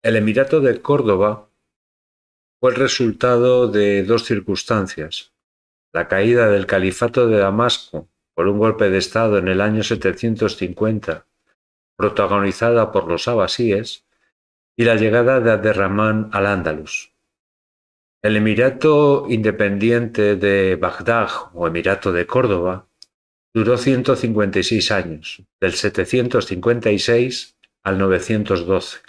El Emirato de Córdoba fue el resultado de dos circunstancias: la caída del Califato de Damasco por un golpe de Estado en el año 750, protagonizada por los abasíes, y la llegada de Abderramán al-Ándalus. El Emirato Independiente de Bagdad, o Emirato de Córdoba, duró 156 años, del 756 al 912.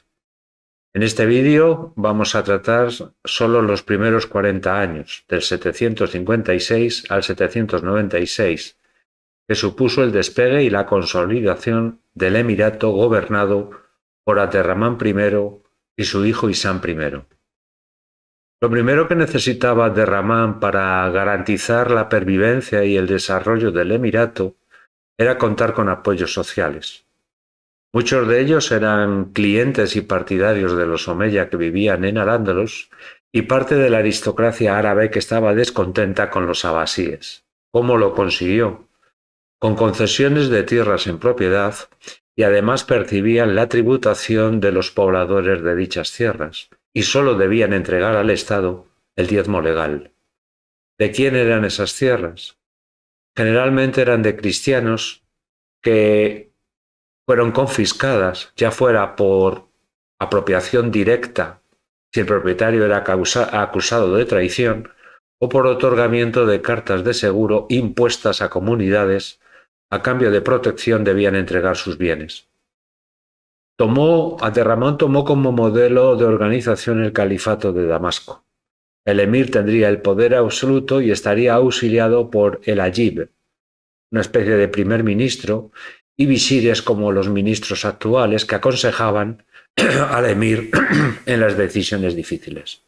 En este vídeo vamos a tratar solo los primeros 40 años, del 756 al 796, que supuso el despegue y la consolidación del emirato gobernado por Abderramán I y su hijo Hisán I. Lo primero que necesitaba Abderramán para garantizar la pervivencia y el desarrollo del emirato era contar con apoyos sociales. Muchos de ellos eran clientes y partidarios de los Omeya que vivían en Al-Ándalus y parte de la aristocracia árabe que estaba descontenta con los abasíes. ¿Cómo lo consiguió? Con concesiones de tierras en propiedad, y además percibían la tributación de los pobladores de dichas tierras, y solo debían entregar al Estado el diezmo legal. ¿De quién eran esas tierras? Generalmente eran de cristianos que fueron confiscadas, ya fuera por apropiación directa, si el propietario era acusado de traición, o por otorgamiento de cartas de seguro impuestas a comunidades. A cambio de protección debían entregar sus bienes. Abderramán tomó como modelo de organización el califato de Damasco. El emir tendría el poder absoluto y estaría auxiliado por el Ajib, una especie de primer ministro, y visires como los ministros actuales que aconsejaban al emir en las decisiones difíciles.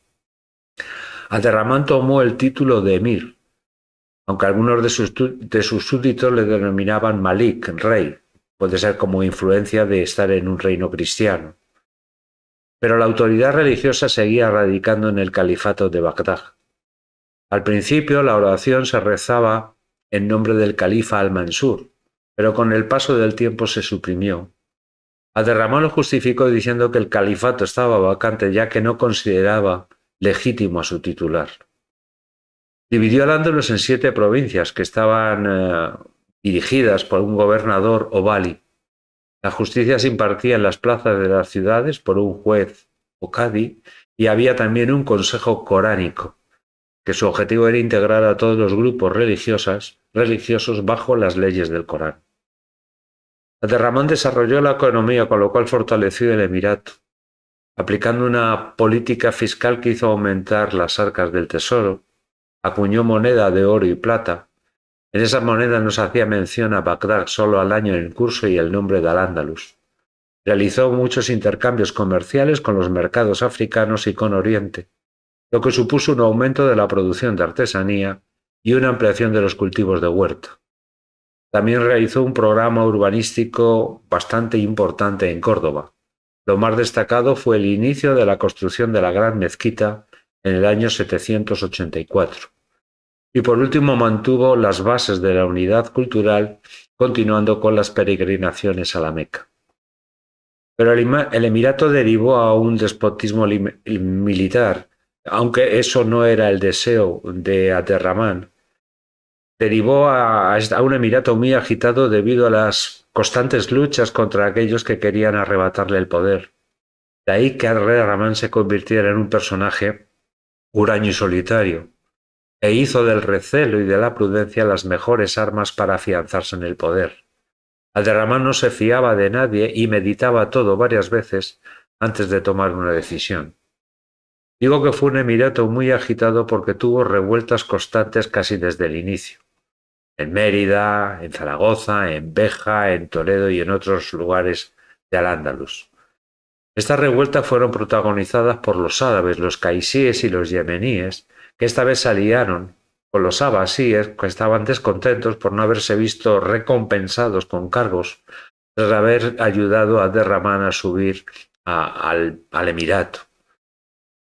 Abderramán tomó el título de emir, aunque algunos de sus súbditos le denominaban Malik, rey. Puede ser como influencia de estar en un reino cristiano. Pero la autoridad religiosa seguía radicando en el califato de Bagdad. Al principio la oración se rezaba en nombre del califa al-Mansur, pero con el paso del tiempo se suprimió. Abderramán lo justificó diciendo que el califato estaba vacante ya que no consideraba legítimo a su titular. Dividió al-Ándalus en 7 provincias que estaban dirigidas por un gobernador o vali. La justicia se impartía en las plazas de las ciudades por un juez o cadi, y había también un consejo coránico, que su objetivo era integrar a todos los grupos religiosos bajo las leyes del Corán. Abderramán desarrolló la economía, con lo cual fortaleció el emirato, aplicando una política fiscal que hizo aumentar las arcas del tesoro. Acuñó moneda de oro y plata. En esa moneda no se hacía mención a Bagdad, solo al año en curso y el nombre de Al-Ándalus. Realizó muchos intercambios comerciales con los mercados africanos y con Oriente, lo que supuso un aumento de la producción de artesanía y una ampliación de los cultivos de huerto. También realizó un programa urbanístico bastante importante en Córdoba. Lo más destacado fue el inicio de la construcción de la Gran Mezquita en el año 784. Y por último mantuvo las bases de la unidad cultural, continuando con las peregrinaciones a la Meca. Pero el emirato derivó a un despotismo militar, aunque eso no era el deseo de Abderramán. Derivó a un emirato muy agitado debido a las constantes luchas contra aquellos que querían arrebatarle el poder. De ahí que Abderramán se convirtiera en un personaje huraño y solitario, e hizo del recelo y de la prudencia las mejores armas para afianzarse en el poder. Abderramán no se fiaba de nadie y meditaba todo varias veces antes de tomar una decisión. Digo que fue un emirato muy agitado porque tuvo revueltas constantes casi desde el inicio. En Mérida, en Zaragoza, en Béja, en Toledo y en otros lugares de Al-Ándalus. Estas revueltas fueron protagonizadas por los árabes, los caisíes y los yemeníes, que esta vez se aliaron con los abasíes, que estaban descontentos por no haberse visto recompensados con cargos tras haber ayudado a Abderramán a subir al emirato.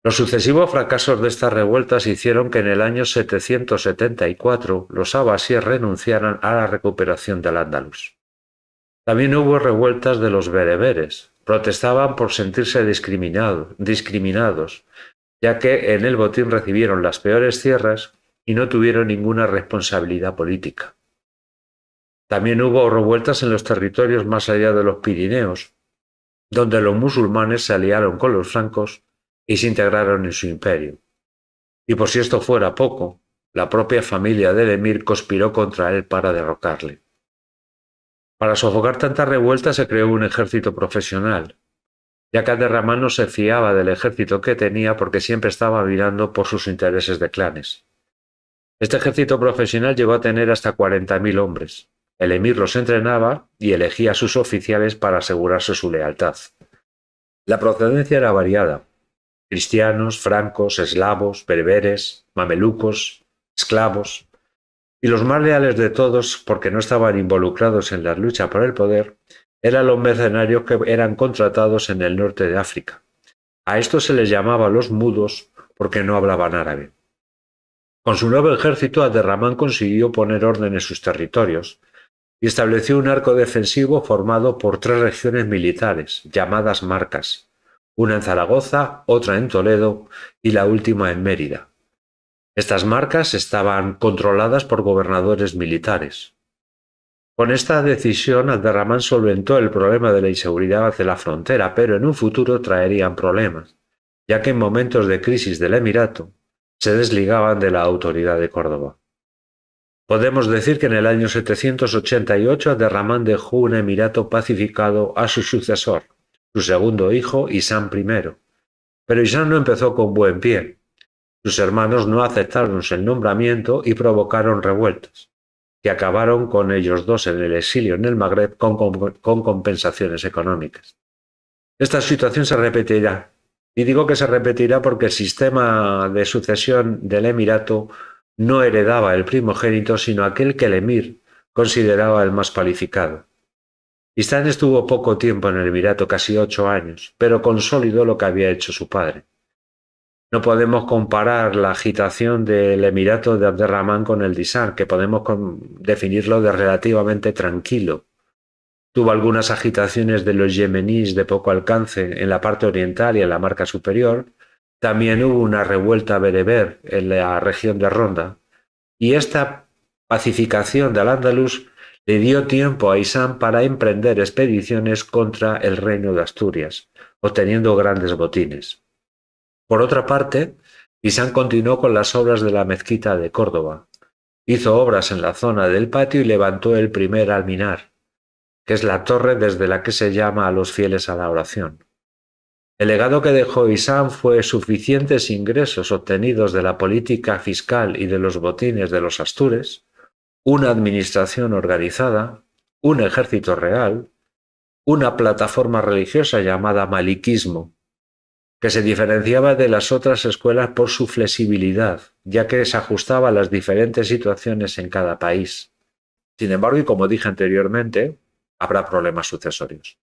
Los sucesivos fracasos de estas revueltas hicieron que en el año 774 los abasíes renunciaran a la recuperación del Al-Ándalus. También hubo revueltas de los bereberes, protestaban por sentirse discriminados, ya que en el botín recibieron las peores tierras y no tuvieron ninguna responsabilidad política. También hubo revueltas en los territorios más allá de los Pirineos, donde los musulmanes se aliaron con los francos y se integraron en su imperio. Y por si esto fuera poco, la propia familia del emir conspiró contra él para derrocarle. Para sofocar tantas revueltas se creó un ejército profesional, ya que Abderramán no se fiaba del ejército que tenía porque siempre estaba mirando por sus intereses de clanes. Este ejército profesional llegó a tener hasta 40.000 hombres. El emir los entrenaba y elegía a sus oficiales para asegurarse su lealtad. La procedencia era variada: cristianos, francos, eslavos, bereberes, mamelucos, esclavos, y los más leales de todos, porque no estaban involucrados en la lucha por el poder, eran los mercenarios que eran contratados en el norte de África. A estos se les llamaba los mudos porque no hablaban árabe. Con su nuevo ejército, Abderramán consiguió poner orden en sus territorios y estableció un arco defensivo formado por 3 regiones militares, llamadas marcas, una en Zaragoza, otra en Toledo y la última en Mérida. Estas marcas estaban controladas por gobernadores militares. Con esta decisión, Abderramán solventó el problema de la inseguridad hacia la frontera, pero en un futuro traerían problemas, ya que en momentos de crisis del Emirato se desligaban de la autoridad de Córdoba. Podemos decir que en el año 788 Abderramán dejó un emirato pacificado a su sucesor, su segundo hijo, Hisán I. Pero Hisán no empezó con buen pie. Sus hermanos no aceptaron el nombramiento y provocaron revueltas, que acabaron con ellos dos en el exilio en el Magreb con compensaciones económicas. Esta situación se repetirá, y digo que se repetirá porque el sistema de sucesión del emirato no heredaba el primogénito, sino aquel que el emir consideraba el más cualificado. Hisán estuvo poco tiempo en el emirato, casi 8 años, pero consolidó lo que había hecho su padre. No podemos comparar la agitación del emirato de Abderramán con el de Hisán, que podemos definirlo de relativamente tranquilo. Tuvo algunas agitaciones de los yemeníes de poco alcance en la parte oriental y en la marca superior. También hubo una revuelta bereber en la región de Ronda, y esta pacificación de Al-Ándalus le dio tiempo a Hisán para emprender expediciones contra el reino de Asturias, obteniendo grandes botines. Por otra parte, Hisán continuó con las obras de la mezquita de Córdoba. Hizo obras en la zona del patio y levantó el primer alminar, que es la torre desde la que se llama a los fieles a la oración. El legado que dejó Hisán fue suficientes ingresos obtenidos de la política fiscal y de los botines de los astures, una administración organizada, un ejército real, una plataforma religiosa llamada maliquismo, que se diferenciaba de las otras escuelas por su flexibilidad, ya que se ajustaba a las diferentes situaciones en cada país. Sin embargo, y como dije anteriormente, habrá problemas sucesorios.